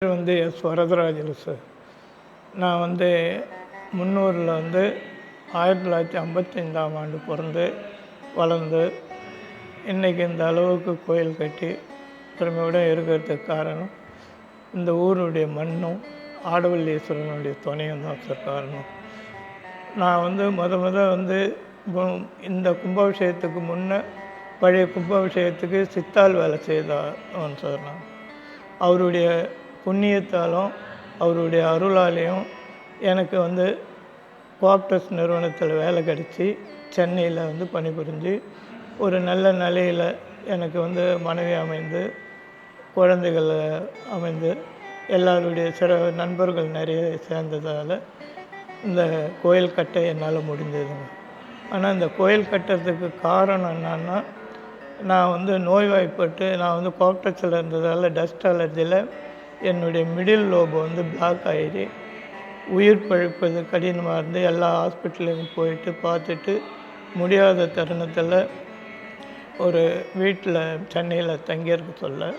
பேர் வந்து S Varadarajan sir. நான் வந்து முன்னூரில் வந்து 1955ஆம் ஆண்டு பிறந்து வளர்ந்து இன்றைக்கி இந்த அளவுக்கு கோயில் கட்டி பெருமையோடு இருக்கிறதுக்கு காரணம் இந்த ஊருடைய மண்ணும் ஆடவல்லீஸ்வரனுடைய துணையும் தான் சார் காரணம். நான் வந்து வந்து இந்த கும்பாபிஷேகத்துக்கு முன்னே பழைய கும்பாபிஷேகத்துக்கு சித்தால் வேலை செய்தான் சார். நான் அவருடைய புண்ணியத்தாலும் அவருடைய அருளாலையும் எனக்கு வந்து கோஆப்டஸ் நிறுவனத்தில் வேலை கிடச்சி சென்னையில் வந்து பணிபுரிஞ்சு ஒரு நல்ல நிலையில் எனக்கு வந்து மனைவி அமைந்து குழந்தைகள் அமைந்து எல்லாருடைய சில நண்பர்கள் நிறைய சேர்ந்ததால் இந்த கோயில் கட்ட என்னால் முடிஞ்சதுங்க. ஆனால் இந்த கோயில் கட்டுறதுக்கு காரணம் என்னன்னா, நான் வந்து நோய்வாய்ப்பட்டு நான் வந்து கோஆப்டஸில் இருந்ததால் டஸ்ட் அலர்ஜியில் என்னுடைய மிடில் லோபு வந்து பிளாக் ஆகிடு உயிர் பழிப்பது கடினமாக இருந்து எல்லா ஹாஸ்பிட்டலுக்கும் போயிட்டு பார்த்துட்டு முடியாத தருணத்தில் ஒரு வீட்டில் சென்னையில் தங்கியிருக்க சொல்ல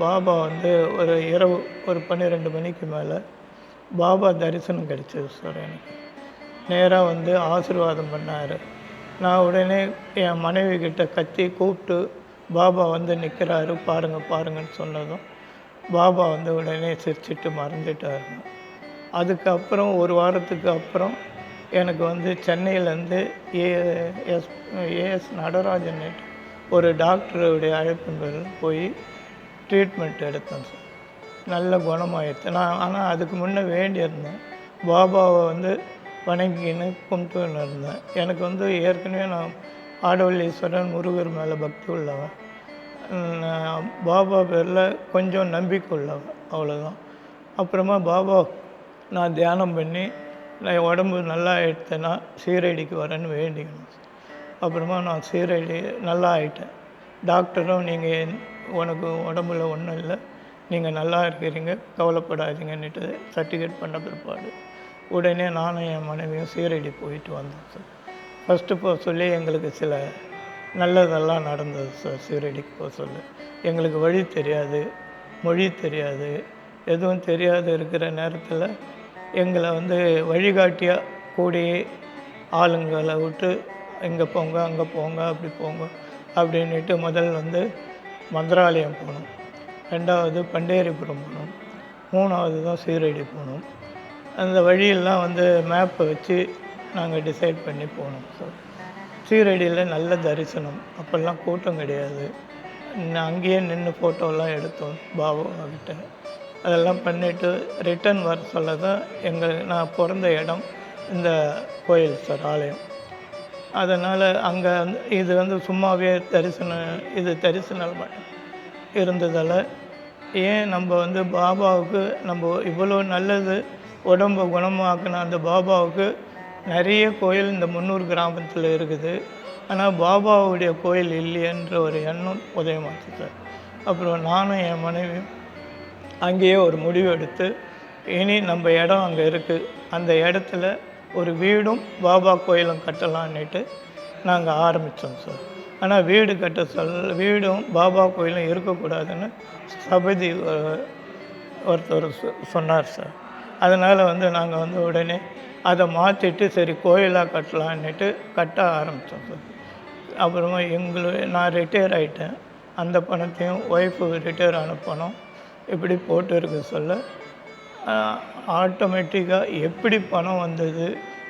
பாபா வந்து ஒரு இரவு ஒரு 12 மணிக்கு மேலே பாபா தரிசனம் கிடைச்சது சார். எனக்கு நேராக வந்து ஆசீர்வாதம் பண்ணார். நான் உடனே என் மனைவி கிட்ட கத்தி கூப்பிட்டு பாபா வந்து நிற்கிறாரு பாருங்கன்னு சொன்னதும் பாபா வந்து உடனே சிரிச்சிட்டு மறந்துட்டாருங்க. அதுக்கப்புறம் ஒரு வாரத்துக்கு அப்புறம் எனக்கு வந்து சென்னையிலேருந்து ஏஎஸ் நடராஜன் ஒரு டாக்டருடைய அழைப்பின் பேரில் போய் ட்ரீட்மெண்ட் எடுத்தேன் சார். நல்ல குணமாயிடுச்சு. ஆனால் அதுக்கு முன்னே வேண்டியிருந்தேன், பாபாவை வந்து வணங்கின்னு கும்பிட்டுன்னு இருந்தேன். எனக்கு வந்து ஏற்கனவே நான் ஆடவல்லீஸ்வரன் முருகர் மேலே பக்தி உள்ளவன், பாபா பேரில் கொஞ்சம் நம்பிக்கை உள்ளவன், அவ்வளோதான். அப்புறமா பாபா நான் தியானம் பண்ணி நான் உடம்பு நல்லா ஆகிடுத்தேன்னா சீரடிக்கு வரேன்னு வேண்டிக்கணும். அப்புறமா நான் சீரடி நல்லா ஆகிட்டேன். டாக்டரும் நீங்கள் உனக்கு உடம்புல ஒன்றும் இல்லை, நீங்கள் நல்லா இருக்கிறீங்க, கவலைப்படாதீங்கன்னுட்டு சர்டிஃபிகேட் பண்ண பிற்பாடு உடனே நானும் என் மனைவியும் சீரடி போயிட்டு வந்தோம் சார். ஃபஸ்ட்டு போக சொல்லி எங்களுக்கு சில நல்லதெல்லாம் நடந்தது சார். சீரடிக்கு போக சொல்ல எங்களுக்கு வழி தெரியாது, மொழி தெரியாது, எதுவும் தெரியாது இருக்கிற நேரத்தில் எங்களை வந்து வழிகாட்டியாக கூடிய ஆளுங்களை விட்டு இங்கே போங்க அங்கே போங்க அப்படி போங்க அப்படின்ட்டு முதல் வந்து மந்திராலயம் போனோம், 2வது பண்டேரிபுரம் போனோம், 3வது தான் சீரடி போனோம். அந்த வழியெல்லாம் வந்து மேப்பை வச்சு நாங்கள் டிசைட் பண்ணி போனோம் சார். சீரடியில் நல்ல தரிசனம், அப்போல்லாம் கூட்டம் கிடையாது. அங்கேயே நின்று ஃபோட்டோலாம் எடுத்தோம் பாபாக்கிட்ட. அதெல்லாம் பண்ணிவிட்டு ரிட்டன் வர சொல்ல தான் நான் பிறந்த இடம் இந்த கோயில் சார், ஆலயம். அதனால் அங்கே இது வந்து சும்மாவே தரிசனம் இருந்ததால் ஏன் நம்ம வந்து பாபாவுக்கு நம்ம இவ்வளோ நல்லது உடம்பை குணமாக்கின அந்த பாபாவுக்கு நிறைய கோயில் இந்த முன்னூர் கிராமத்தில் இருக்குது, ஆனால் பாபாவுடைய கோயில் இல்லையன்ற ஒரு எண்ணம் உதயமாச்சு சார். அப்புறம் நானும் என் மனைவியும் அங்கேயே ஒரு முடிவு எடுத்து இனி நம்ம இடம் அங்கே இருக்குது, அந்த இடத்துல ஒரு வீடும் பாபா கோயிலும் கட்டலான்னுட்டு நாங்கள் ஆரம்பித்தோம் சார். ஆனால் வீடு கட்ட வீடும் பாபா கோயிலும் இருக்கக்கூடாதுன்னு சபதி ஒருத்தர் சொன்னார் சார். அதனால் வந்து நாங்கள் வந்து உடனே அதை மாற்றிட்டு சரி கோயிலாக கட்டலான்னுட்டு கட்ட ஆரம்பித்தோம் சார். அப்புறமா நான் ரிட்டையர் ஆகிட்டேன், அந்த பணத்தையும் ஒய்ஃபு ரிட்டையர் ஆன பணம் இப்படி போட்டு இருக்க சொல்ல ஆட்டோமேட்டிக்காக எப்படி பணம் வந்தது,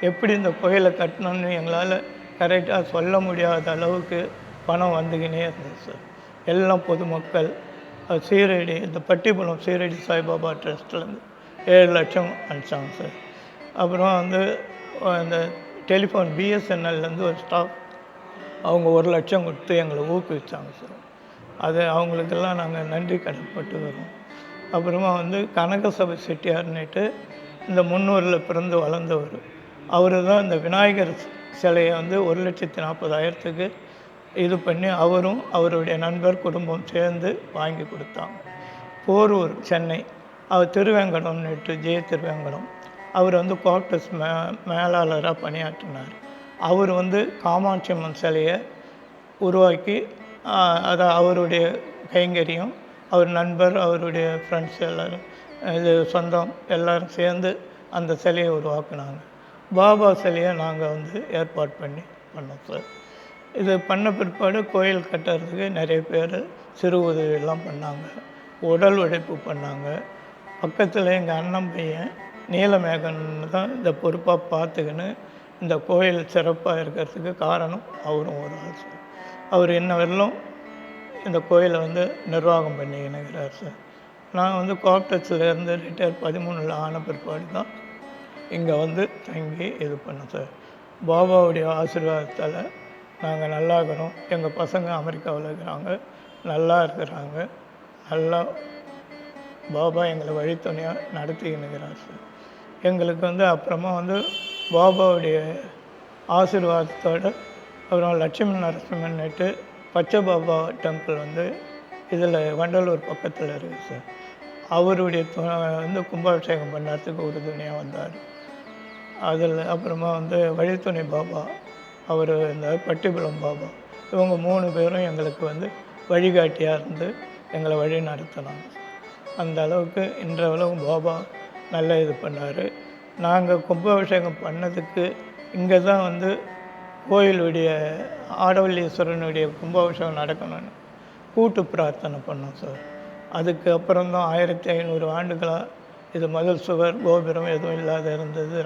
எப்படி இந்த கோயிலை கட்டணும்னு எங்களால் கரெக்டாக சொல்ல முடியாத அளவுக்கு பணம் வந்துக்கினே இருந்தது சார். எல்லாம் பொதுமக்கள் சீரடி இந்த பட்டிப்புலம் சீரடி சாய்பாபா ட்ரஸ்ட்லேருந்து 7 லட்சம் அனுப்பிச்சாங்க சார். அப்புறம் வந்து அந்த டெலிஃபோன் பிஎஸ்என்எல்லேருந்து ஒரு ஸ்டாஃப் அவங்க 1 லட்சம் கொடுத்து எங்களை ஊக்குவிச்சாங்க சார். அது அவங்களுக்கெல்லாம் நாங்கள் நன்றி கடன்பட்டு வரோம். அப்புறமா வந்து கனகசபை செட்டியார்னுட்டு இந்த முன்னூரில் பிறந்து வளர்ந்தவர், அவர் தான் இந்த விநாயகர் சிலையை வந்து 1,40,000க்கு இது பண்ணி அவரும் அவருடைய நண்பர் குடும்பம் சேர்ந்து வாங்கி கொடுத்தாங்க. போரூர் சென்னை அவர் திருவேங்கடம்னுட்டு திருவேங்கடம் அவர் வந்து கோஆப்டஸ் மேலாளராக பணியாற்றினார். அவர் வந்து காமாட்சி அம்மன் சிலையை உருவாக்கி அதை அவருடைய கைங்கரியம் அவர் நண்பர், அவருடைய ஃப்ரெண்ட்ஸ் எல்லோரும், இது சொந்தம் எல்லோரும் சேர்ந்து அந்த சிலையை உருவாக்குனாங்க. பாபா சிலையை நாங்கள் வந்து ஏற்பாடு பண்ணோம் சார். இது பண்ண பிற்பாடு கோயில் கட்டுறதுக்கு நிறைய பேர் சிறு உதவியெல்லாம் பண்ணாங்க, உடல் உழைப்பு பண்ணாங்க. பக்கத்தில் எங்கள் அண்ணன் பையன் நீலமேகன் தான் இந்த பொறுப்பாக பார்த்துக்கின்னு இந்த கோயில் சிறப்பாக இருக்கிறதுக்கு காரணம் அவரும் ஒரு ஆள் சார். அவர் இன்ன வரலும் இந்த கோயிலை வந்து நிர்வாகம் பண்ணிக்கிறார் சார். நான் வந்து கோஆப்டெக்ஸ்லேருந்து ரிட்டையர் 13 ஆன பிற்பாடு தான் இங்கே வந்து தங்கி இது பண்ணோம் சார். பாபாவுடைய ஆசீர்வாதத்தால் நாங்கள் நல்லா இருக்கிறோம். எங்கள் பசங்க அமெரிக்காவில் இருக்கிறாங்க, நல்லா இருக்கிறாங்க. நல்லா பாபா எங்களை வழித்துணையாக நடத்திக்கின்னுக்கிறார் சார். எங்களுக்கு வந்து அப்புறமா வந்து பாபாவுடைய ஆசீர்வாதத்தோடு அப்புறம் லட்சுமி நரசிம்மன்னுட்டு பச்சை பாபா டெம்பிள் வந்து இதில் வண்டலூர் பக்கத்தில் இருக்குது சார். அவருடைய வந்து கும்பாபிஷேகம் பண்ணுறதுக்கு உறுதுணையாக வந்தார். அதில் அப்புறமா வந்து வழித்துணை பாபா, அவர் இந்த பட்டிபுலம் பாபா, இவங்க 3 பேரும் எங்களுக்கு வந்து வழிகாட்டியாக இருந்து எங்களை வழி நடத்தினாங்க. அந்த அளவுக்கு இன்றளவு பாபா நல்லா இது பண்ணார். நாங்கள் கும்பாபிஷேகம் பண்ணதுக்கு இங்கே தான் வந்து கோயிலுடைய ஆடவல்லீஸ்வரனுடைய கும்பாபிஷேகம் நடக்கணும்னு கூட்டு பிரார்த்தனை பண்ணோம் சார். அதுக்கு அப்புறம்தான் 1500 ஆண்டுகளாக இது மதில் சுவர் கோபுரம் எதுவும் இல்லாத இருந்தது,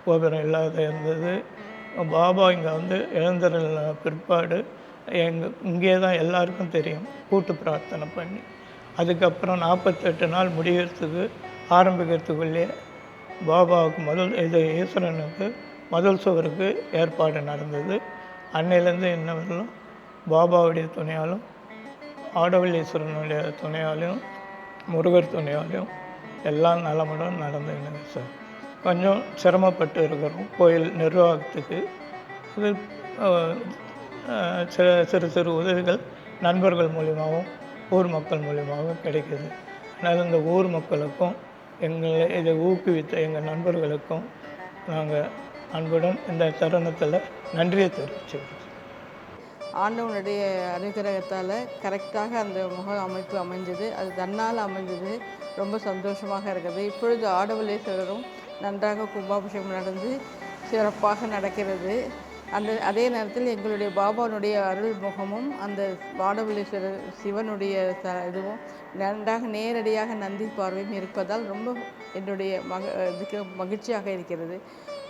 கோபுரம் இல்லாத இருந்தது. பாபா இங்கே வந்து எழுந்தருளின பிற்பாடு இங்கே தான் எல்லாருக்கும் தெரியும் கூட்டு பிரார்த்தனை பண்ணி. அதுக்கப்புறம் 48 நாள் முடிகிறதுக்கு ஆரம்பிக்கிறதுக்குள்ளே பாபாவுக்கு இது ஈஸ்வரனுக்கு மதில் சுவருக்கு ஏற்பாடு நடந்தது. அன்னையிலேருந்து இன்ன வரலும் பாபாவுடைய துணையாலும் ஆடவல்லீஸ்வரனுடைய துணையாலையும் முருகர் துணையாலையும் எல்லாம் நலமுடன் நடந்துங்க சார். கொஞ்சம் சிரமப்பட்டு இருக்கிறோம் கோயில் நிர்வாகத்துக்கு. இது சிறு சிறு உதவிகள் நண்பர்கள் மூலியமாகவும் ஊர் மக்கள் மூலியமாகவும் கிடைக்கிது. அதனால் இந்த ஊர் மக்களுக்கும் எங்களை இதை ஊக்குவித்த எங்கள் நண்பர்களுக்கும் நாங்கள் அன்புடன் இந்த தருணத்தில் நன்றியை தெரிவிச்சுக்கிறோம். ஆண்டவனுடைய அனுகிரகத்தால் கரெக்டாக அந்த முக அமைப்பு அமைஞ்சது, அது தன்னால் அமைஞ்சது. ரொம்ப சந்தோஷமாக இருக்குது. இப்பொழுது ஆடவல்லீஸ்வரரும் நன்றாக கும்பாபிஷேகம் நடந்து சிறப்பாக நடக்கிறது. அதே நேரத்தில் எங்களுடைய பாபாவுடைய அருள் முகமும் அந்த ஆடவல்லீஸ்வரர் சிவனுடைய இதுவும் நன்றாக நேரடியாக நந்தி பார்வையும் இருப்பதால் ரொம்ப என்னுடைய இதுக்கு மகிழ்ச்சியாக இருக்கிறது.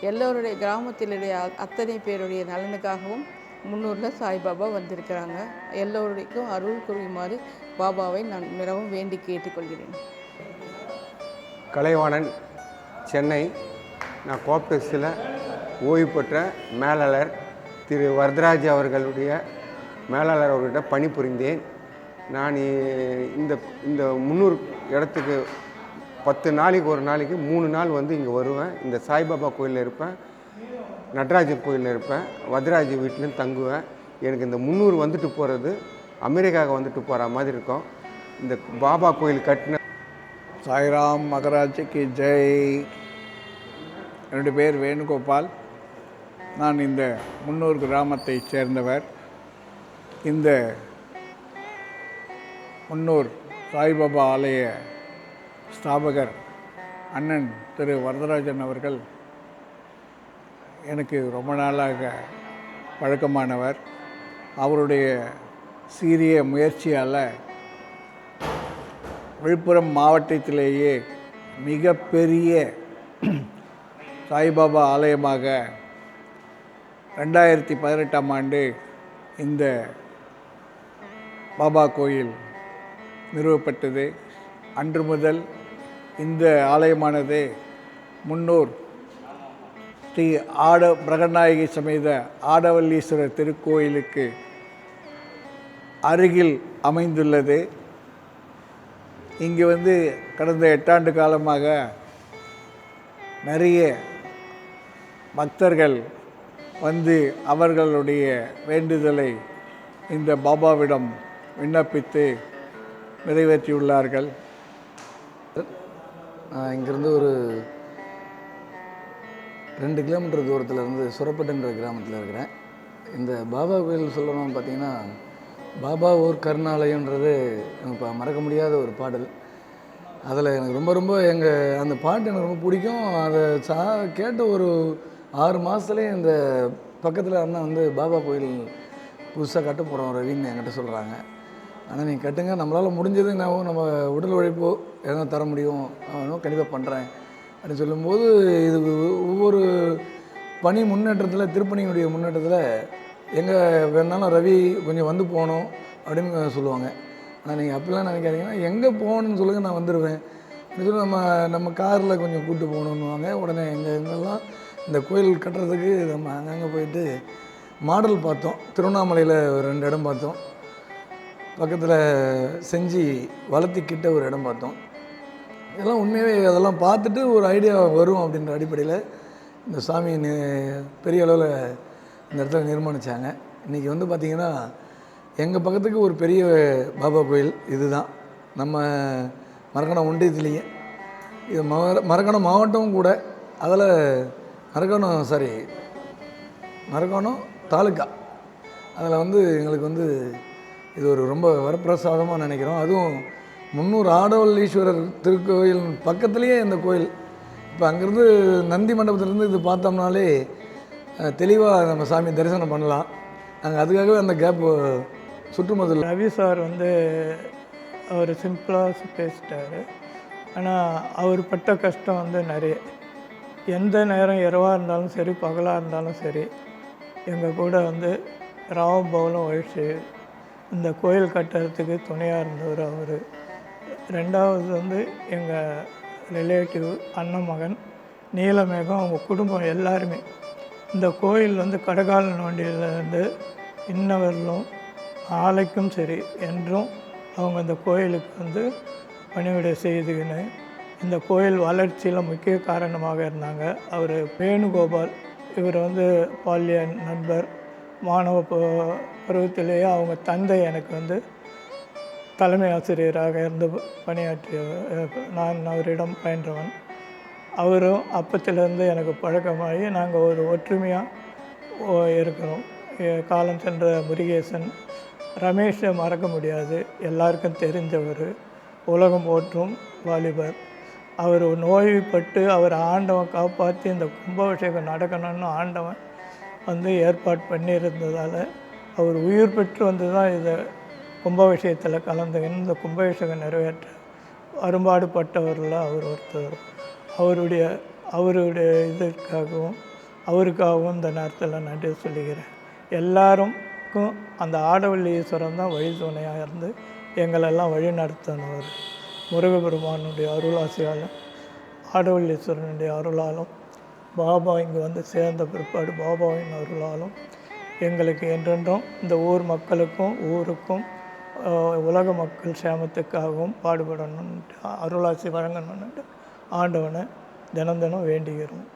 எல்லோருடைய கிராமத்தினுடைய அத்தனை பேருடைய நலனுக்காகவும் முன்னூரில் சாய்பாபா வந்திருக்கிறாங்க. எல்லோருடையும் அருள் புரியுமாறு பாபாவை நான் மிகவும் வேண்டி கேட்டுக்கொள்கிறேன். கலைவாணன், சென்னை. நான் கோஆப்டெக்ஸில் ஓய்வு பெற்ற மேலாளர் திரு வரதராஜ் அவர்களுடைய மேலாளர் அவர்கிட்ட பணிபுரிந்தேன். நான் இந்த இந்த 300 இடத்துக்கு 10 நாளைக்கு ஒரு நாளைக்கு 3 நாள் வந்து இங்கே வருவேன். இந்த சாய்பாபா கோயிலில் இருப்பேன், நடராஜர் கோயிலில் இருப்பேன், வரதராஜ் வீட்லேயும் தங்குவேன். எனக்கு இந்த 300 வந்துட்டு போகிறது அமெரிக்காவுக்கு வந்துட்டு போகிற மாதிரி இருக்கும். இந்த பாபா கோயில் கட்டின சாய்ராம் மகராஜிக்கு ஜெய். என்னுடைய பேர் வேணுகோபால். நான் இந்த முன்னூர் கிராமத்தைச் சேர்ந்தவர். இந்த முன்னூர் சாய்பாபா ஆலய ஸ்தாபகர் அண்ணன் திரு வரதராஜன் அவர்கள் எனக்கு ரொம்ப நாளாக பழக்கமானவர். அவருடைய சீரிய முயற்சியால் விழுப்புரம் மாவட்டத்திலேயே மிகப்பெரிய சாய்பாபா ஆலயமாக 2018ஆம் ஆண்டு இந்த பாபா கோயில் நிறுவப்பட்டது. அன்று முதல் இந்த ஆலயமானது முன்னூர் ஸ்ரீ பிரகநாயகி சமேத ஆடவல்லீஸ்வரர் திருக்கோயிலுக்கு அருகில் அமைந்துள்ளது. இங்கே வந்து கடந்த 8 ஆண்டு காலமாக நிறைய பக்தர்கள் வந்து அவர்களுடைய வேண்டுதலை இந்த பாபாவிடம் விண்ணப்பித்து நிறைவேற்றியுள்ளார்கள். இங்கேருந்து ஒரு 2 கிலோமீட்டர் தூரத்தில் இருந்து சுரப்பட்டுன்ற கிராமத்தில் இருக்கிறேன். இந்த பாபா கோயில் சொல்லணும்னு பார்த்திங்கன்னா பாபா ஓர் கருணாலயன்றது இப்போ மறக்க முடியாத ஒரு பாடல். அதில் எனக்கு ரொம்ப ரொம்ப அந்த பாட்டு எனக்கு ரொம்ப பிடிக்கும். அதை கேட்ட ஒரு 6 மாதத்துலேயே இந்த பக்கத்தில் அண்ணன் வந்து பாபா கோயில் புதுசாக கட்ட போகிறோம் ரவின்னு என்கிட்ட சொல்கிறாங்க. ஆனால் நீங்கள் கட்டுங்க, நம்மளால் முடிஞ்சது என்னவோ நம்ம உடல் உழைப்போ எதனா தர முடியும் அவனும் கண்டிப்பாக பண்ணுறேன் அப்படின்னு சொல்லும்போது, இது ஒவ்வொரு பணி முன்னேற்றத்தில், திருப்பணியினுடைய முன்னேற்றத்தில் எங்கே வேணாலும் ரவி கொஞ்சம் வந்து போகணும் அப்படின்னு சொல்லுவாங்க. ஆனால் நீங்கள் அப்படிலாம் நினைக்காதீங்கன்னா, எங்கே போகணுன்னு சொல்லுங்கள், நான் வந்துடுவேன் அப்படின்னு சொல்லி நம்ம காரில் கொஞ்சம் கூப்பிட்டு போகணுன்னுவாங்க. உடனே எங்கெல்லாம் இந்த கோயில் கட்டுறதுக்கு நம்ம அங்கங்கே போயிட்டு மாடல் பார்த்தோம். திருவண்ணாமலையில் ஒரு 2 இடம் பார்த்தோம், பக்கத்தில் செஞ்சு வளர்த்திக்கிட்ட ஒரு இடம் பார்த்தோம். இதெல்லாம் உண்மையாகவே அதெல்லாம் பார்த்துட்டு ஒரு ஐடியா வரும் அப்படின்ற அடிப்படையில் இந்த சாமி பெரிய அளவில் இந்த இடத்துல நிர்மாணித்தாங்க. இன்றைக்கி வந்து பார்த்திங்கன்னா எங்கள் பக்கத்துக்கு ஒரு பெரிய பாபா கோயில் இதுதான், நம்ம மரக்கணம் ஒன்றியத்துலேயே. இது மரக்கணம் மாவட்டமும் கூட. அதில் மரக்கணம் தாலுக்கா. அதில் வந்து எங்களுக்கு வந்து இது ஒரு ரொம்ப வரப்பிரசாதமாக நினைக்கிறோம். அதுவும் 300 ஆடவல்லீஸ்வரர் திருக்கோயில் பக்கத்துலேயே இந்த கோயில். இப்போ அங்கேருந்து நந்தி மண்டபத்திலேருந்து இது பார்த்தோம்னாலே தெளிவாக நம்ம சாமி தரிசனம் பண்ணலாம். நாங்கள் அதுக்காகவே அந்த கேப் சுற்றுமதில். ரவி சார் வந்து அவர் சிம்பிளாக பேசிட்டார். ஆனால் அவர் பட்ட கஷ்டம் வந்து நிறைய. எந்த நேரம் இரவாக இருந்தாலும் சரி, பகலாக இருந்தாலும் சரி, எங்கள் கூட வந்து ராவும் பவுலும் உழைச்சி இந்த கோயில் கட்டுறதுக்கு துணையாக இருந்தவர் அவர். 2வது வந்து எங்கள் ரிலேட்டிவ் அண்ணன் மகன் நீலமேகம், அவங்க குடும்பம் எல்லாருமே இந்த கோயில் வந்து கடகால் நோண்டியிலேருந்து இன்னவர்களும் நாளைக்கும் சரி என்றும் அவங்க இந்த கோயிலுக்கு வந்து பணிவிடை செய்துக்கின்னு இந்த கோயில் வளர்ச்சியில் முக்கிய காரணமாக இருந்தாங்க. அவர் வேணுகோபால், இவர் வந்து பால்ய நண்பர். மாணவ பருவத்திலேயே அவங்க தந்தை எனக்கு வந்து தலைமை ஆசிரியராக இருந்து பணியாற்றிய நான் அவரிடம் பயின்றவன். அவரும் அப்பத்திலேருந்து எனக்கு பழக்கமாகி நாங்கள் ஒரு ஒற்றுமையாக இருக்கிறோம். காலம் சென்ற முருகேசன், ரமேஷை மறக்க முடியாது, எல்லாருக்கும் தெரிஞ்சவர், உலகம் போற்றும் வாலிபர். அவர் நோய்பட்டு அவர் ஆண்டவன் காப்பாற்றி இந்த கும்பாபிஷேகம் நடக்கணும்னு ஆண்டவன் வந்து ஏற்பாடு பண்ணியிருந்ததால் அவர் உயிர் பெற்று வந்து தான் இதை கும்பாபிஷேகத்தில் கலந்துக்கின்னு இந்த கும்பாபிஷேகம் நிறைவேற்ற அரும்பாடுபட்டவரில் அவர் ஒருத்தர். அவருடைய இதற்காகவும் அவருக்காகவும் இந்த நேரத்தில் நன்றி சொல்லிக்கிறேன். எல்லாருக்கும் அந்த ஆடவள்ளி ஈஸ்வரன் தான் வழி துணையாக இருந்து எங்களெல்லாம் வழி நடத்தினவர். முருகபெருமானுடைய அருளாசியாலும் ஆடவள்ளீஸ்வரனுடைய அருளாலும் பாபா இங்கே வந்து சேர்ந்த பிற்பாடு பாபாவின் அருளாலும் எங்களுக்கு என்றென்றும் இந்த ஊர் மக்களுக்கும் ஊருக்கும் உலக மக்கள் சேமத்துக்காகவும் பாடுபடணுன்ட்டு அருளாசி வழங்கணுன்ட்டு ஆண்டவனை தினம் தினம் வேண்டுகிறோம்.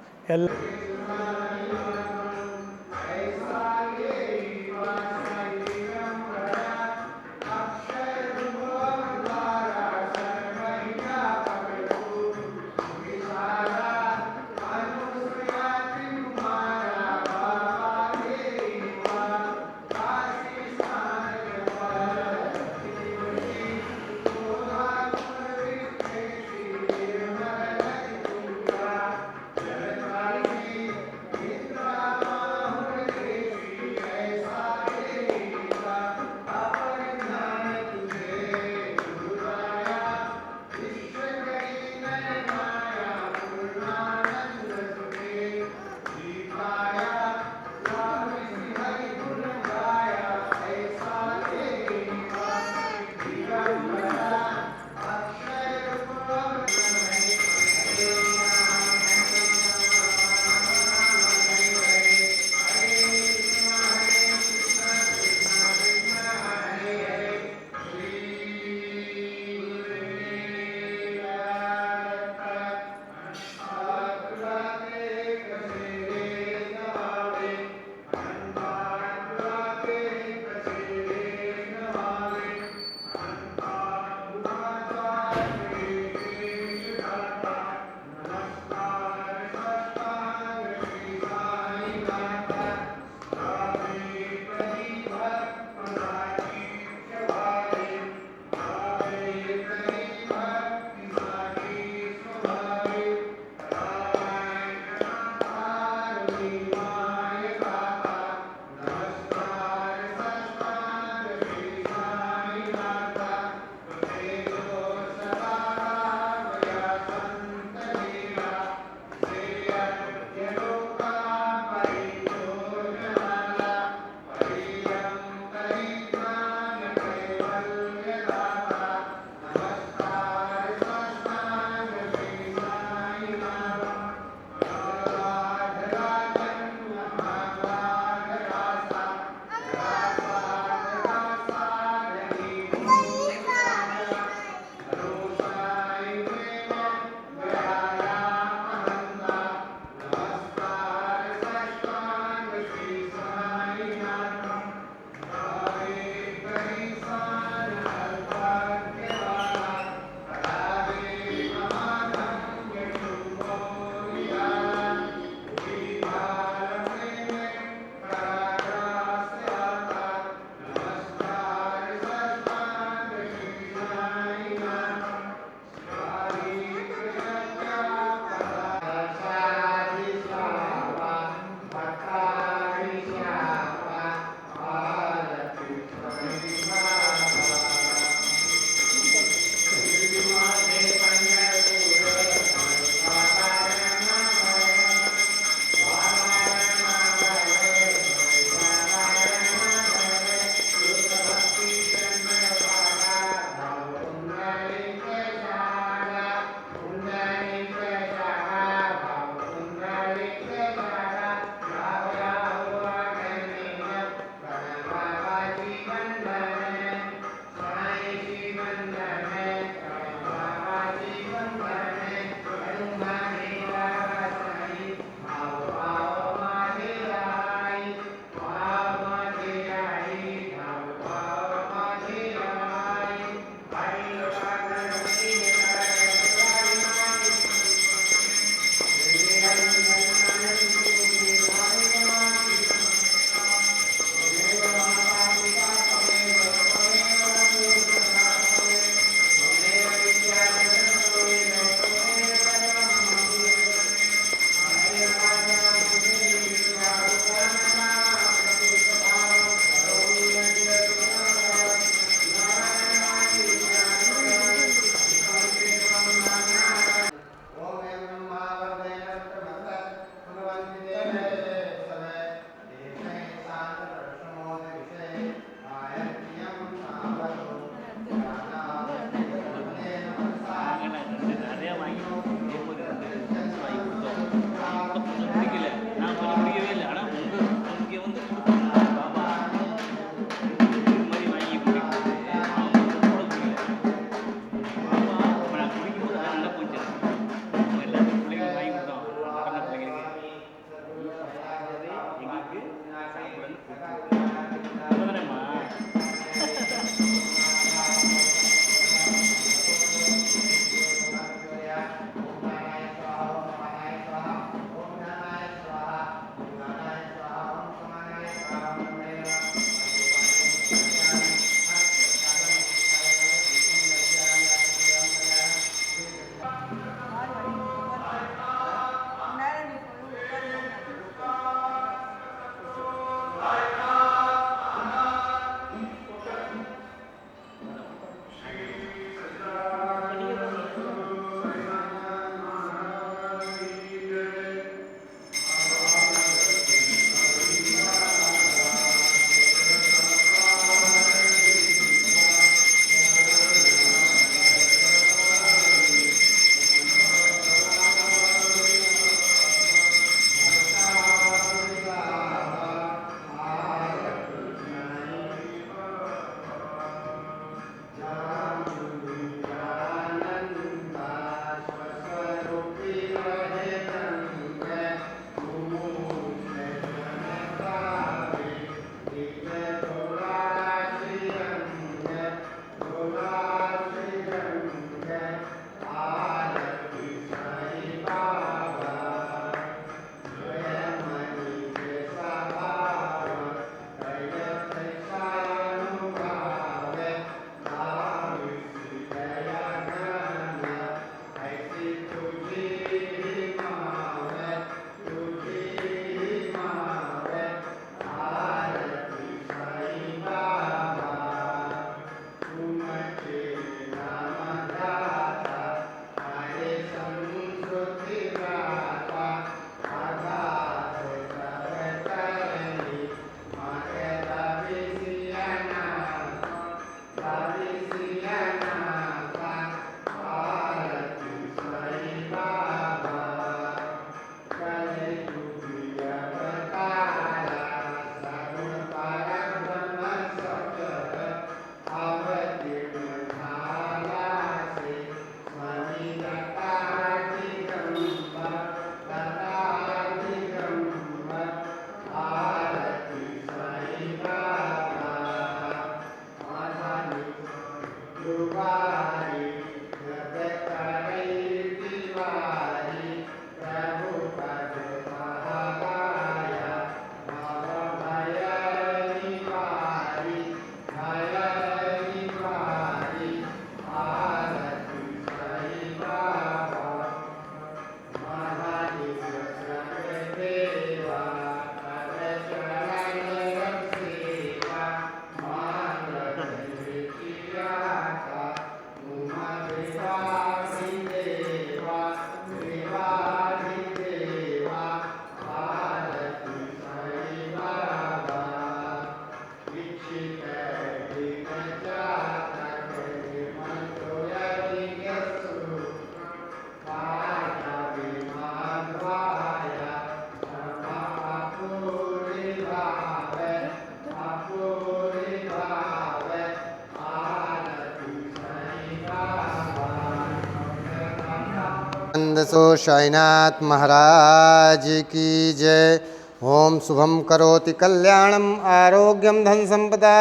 सो साईनाथ महाराज की जय। ओम शुभम करोति कल्याणम आरोग्यम धन संपदा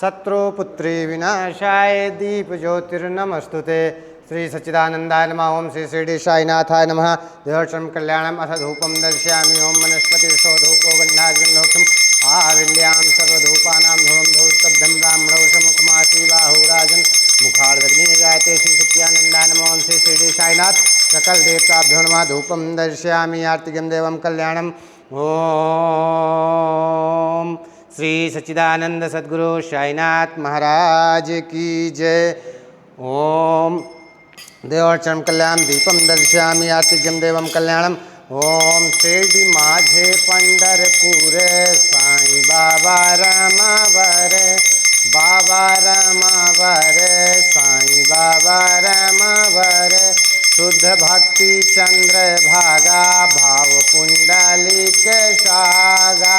शत्रु पुत्री विनाशाय दीप ज्योतिर्नमस्तुते। श्री सच्चिदानंदाय नमः। ओम श्री शिरडी साईनाथाय नमः। देवर्षम कल्याणम अथ धूपम दर्शयामि। ओम वनस्पति धूपो गंधाजगन्धोक्षम आविल्यां सर्वधूपानां धूपम धूर्तभ्यम ब्राह्मणोषमुखमासी बाहुराजन मुखार्दग्नि जायते। श्री सच्चिदानंदाय नमः। ओम श्री शिरडी साईनाथ सकल देवताभ्यो नमः। धूपम दर्शयामि आर्तिकं देवं कल्याणम। ओम श्री सच्चिदानंद सद्गुरु साईनाथ महाराज की जय। ओम देवर्षम कल्याण दीपम दर्शयामि आर्तिकं देवं कल्याणम। ओम शिरडी माझे पंढरपूर साईं बाबा रमावर बाबा रमावर साईं बाबा रमावर शुद्ध भक्ति चंद्र भागा भाव पुंडलिक सागा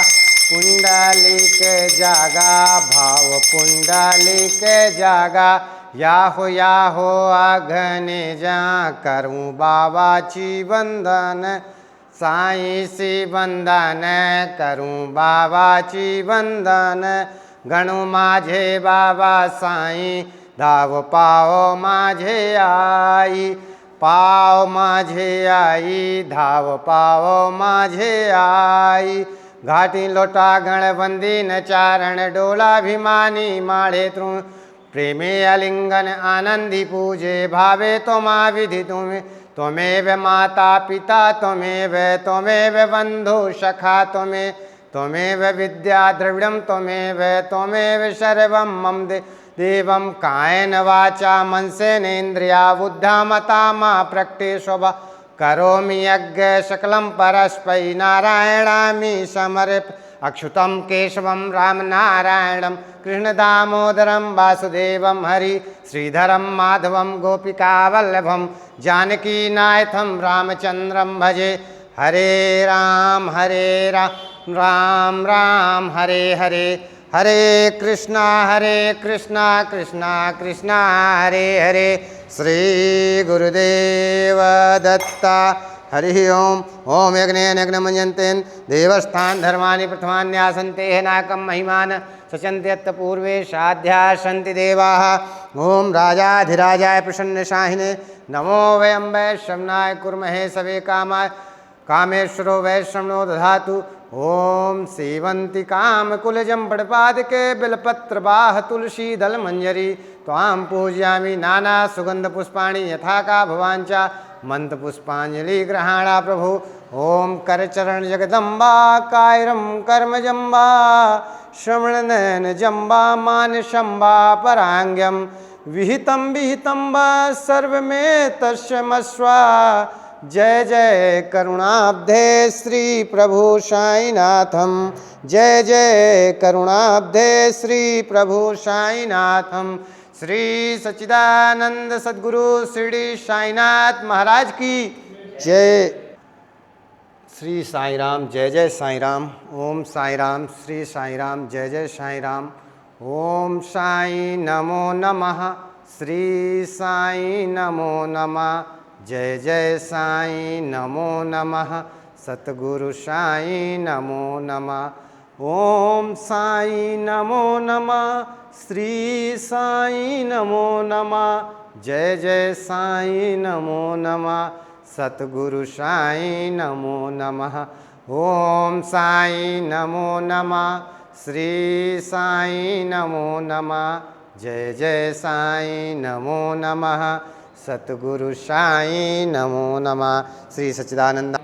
पुंडलिक जागा भाव पुंडलिक जागा याहो आघने जा करूँ बाबाची वंदन साईं सी वंदन करूँ बाबाची वंदन गणु माझे बाबा साईं धाव पाओ माझे आई पाव माझे आई धाव पाव माझे आई घाटी लोटा गणवंदी न चारण डोलाभिमानी माळे तृण प्रेमे अलिंगन आनंदी पूजे भावे तोमा विधि तुम्हें त्वमेव माता पिता त्वमेव बंधु सखा त्वमेव विद्या द्रविड़ं त्वमेव सर्वं मम देवं कायेन वाचा मनसेनेन्द्रिया बुद्धा मता मा प्रकृति स्वभा करोमि यज्ञ सकलं परस्मै नारायणामि समर्प अक्षुतं केशवं रामनारायणं कृष्णदामोदरं वासुदेवं हरि श्रीधरं माधवं गोपिकावल्लभं जानकीनाथं रामचन्द्रं भजे हरे राम राम राम हरे हरे हरे कृष्णा कृष्णा कृष्णा हरे हरे श्री गुरुदेव दत्ता हरि ओम ओम यज्ञेन यज्ञमञ्जन्तेन देवस्थान धर्माणि प्रथमान्यासन्ते नाकं महिमान सचन्त्यत्त पूर्वे साध्या सन्ति देवाः ओम राजाधिराजाय प्रसन्नशाहिने नमो वयं वैष्णवाय कुर्महे सवे कामाय कामेश्वरो वैष्णवो दधातु ओम सेवंती काम कुलजं पड़पादके बिलपत्र बाह तुलसी दल मंजरी त्वां पूजयामि नाना सुगंध पुष्पाणि यथा का भवांचा मंत्र पुष्पांजलि ग्रहाणा प्रभु ओम करचरण जगदम्बा कायरम कर्म जम्बा श्रवण नयन जम्बा मान शंबा परांग्यम विहितं वा सर्वमें तस्मस्वा जय जय करुणाब्धे श्री प्रभु साईनाथम जय जय करुणाब्धे श्री प्रभु साईनाथम श्री सच्चिदानंद सद्गुरु श्री साईनाथ महाराज की जय। श्री साई राम जय जय साई राम ओम साई राम श्री साई राम जय जय साई राम ओम साई नमो नमः श्री साई नमो नमः जय जय साई नमो नमः सतगुरु साई नमो नमः ओम साई नमो नमः श्री साई नमो नमः जय जय साई नमो नमः सतगुरु साई नमो नमः ओम साई नमो नमः श्री साई नमो नमः जय जय साई नमो नमः सतगुरु साई नमो नमः श्री सच्चिदानंद।